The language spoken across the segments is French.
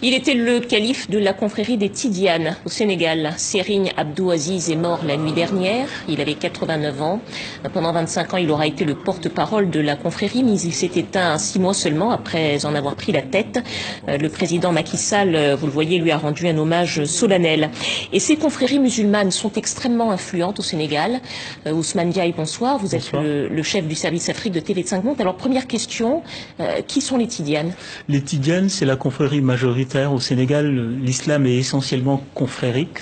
Il était le calife de la confrérie des Tidianes au Sénégal. Serigne Abdou Aziz est mort la nuit dernière. Il avait 89 ans. Pendant 25 ans, il aura été le porte-parole de la confrérie, mais il s'est éteint 6 mois seulement après en avoir pris la tête. Le président Macky Sall, vous le voyez, lui a rendu un hommage solennel. Et ces confréries musulmanes sont extrêmement influentes au Sénégal. Ousmane Diaye, bonsoir. Vous êtes le chef du service Afrique de TV5 Monde. Alors, première question, qui sont les Tidianes? Les Tidianes, c'est la confrérie majoritaire. Au Sénégal, l'islam est essentiellement confrérique.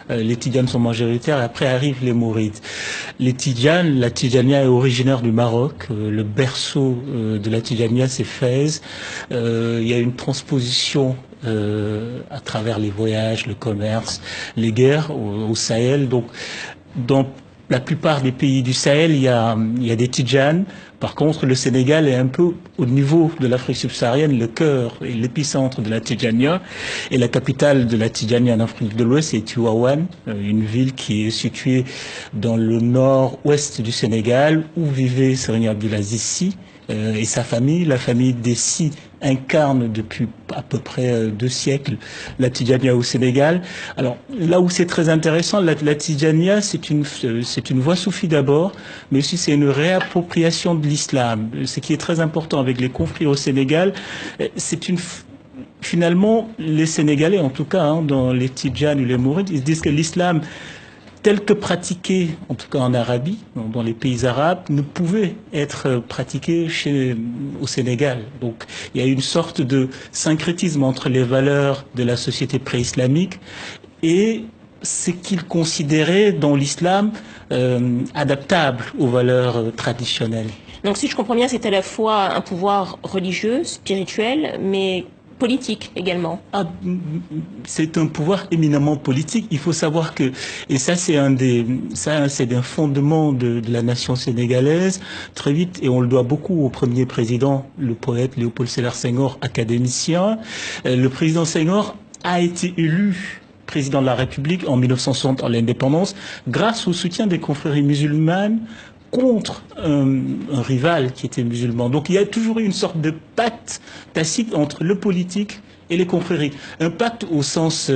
Les Tidianes sont majoritaires et après arrivent les Mourides. Les Tidianes, la Tidjania est originaire du Maroc. Le berceau de la Tidjania, c'est Fès. Il y a une transposition à travers les voyages, le commerce, les guerres au Sahel. Donc, dans la plupart des pays du Sahel, il y a des Tidjanes. Par contre, le Sénégal est un peu au niveau de l'Afrique subsaharienne, le cœur et l'épicentre de la Tidjania. Et la capitale de la Tidjania en Afrique de l'Ouest, c'est Tivaouane, une ville qui est située dans le nord-ouest du Sénégal, où vivait Serigne Abdoulaziz Sy et sa famille. La famille des Sy incarne depuis à peu près 2 siècles la Tidjania au Sénégal. Alors là où c'est très intéressant, la Tidjania c'est une voie soufie d'abord, mais aussi c'est une réappropriation de l'islam. Ce qui est très important avec les conflits au Sénégal, finalement les Sénégalais en tout cas, dans les Tidjanes ou les Mourides, ils disent que l'islam tel que pratiqué, en tout cas en Arabie, dans les pays arabes, ne pouvait être pratiqué au Sénégal. Donc il y a une sorte de syncrétisme entre les valeurs de la société pré-islamique et ce qu'ils considéraient dans l'islam adaptable aux valeurs traditionnelles. Donc si je comprends bien, c'est à la fois un pouvoir religieux, spirituel, mais politique également. C'est un pouvoir éminemment politique. Il faut savoir que, et ça c'est un fondement de la nation sénégalaise, très vite, et on le doit beaucoup au premier président, le poète Léopold Sédar Senghor, académicien. Le président Senghor a été élu président de la République en 1960 en l'indépendance, grâce au soutien des confréries musulmanes contre un rival qui était musulman. Donc il y a toujours eu une sorte de pacte tacite entre le politique et les confréries. Un pacte au sens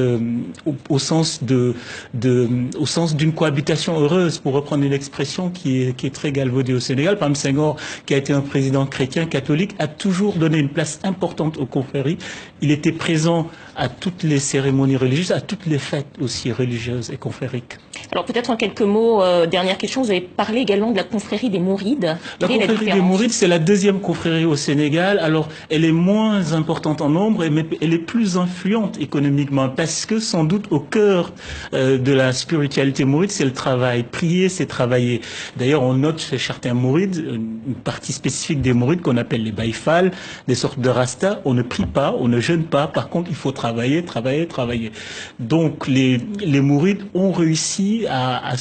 d'une cohabitation heureuse, pour reprendre une expression qui est très galvaudée au Sénégal. Par exemple, Senghor, qui a été un président chrétien catholique, a toujours donné une place importante aux confréries. Il était présent à toutes les cérémonies religieuses, à toutes les fêtes aussi religieuses et confrériques. Alors peut-être en quelques mots, dernière question, vous avez parlé également de la confrérie des Mourides. La confrérie des Mourides, c'est la 2e confrérie au Sénégal. Alors elle est moins importante en nombre, mais elle est plus influente économiquement, parce que sans doute au cœur de la spiritualité mouride, c'est le travail. Prier, c'est travailler. D'ailleurs, on note chez certains mourides une partie spécifique des mourides qu'on appelle les baïfal, des sortes de rastas. On ne prie pas, on ne jeûne pas. Par contre, il faut travailler, travailler, travailler. Donc les mourides ont réussi à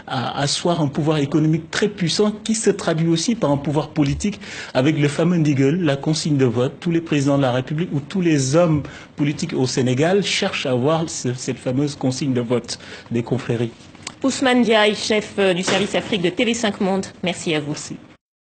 asseoir un pouvoir économique très puissant qui se traduit aussi par un pouvoir politique avec le fameux Ndigel, la consigne de vote. Tous les présidents de la République ou tous les hommes politiques au Sénégal cherchent à avoir cette fameuse consigne de vote des confréries. Ousmane Diaye, chef du service Afrique de TV5 Monde, merci à vous. Merci.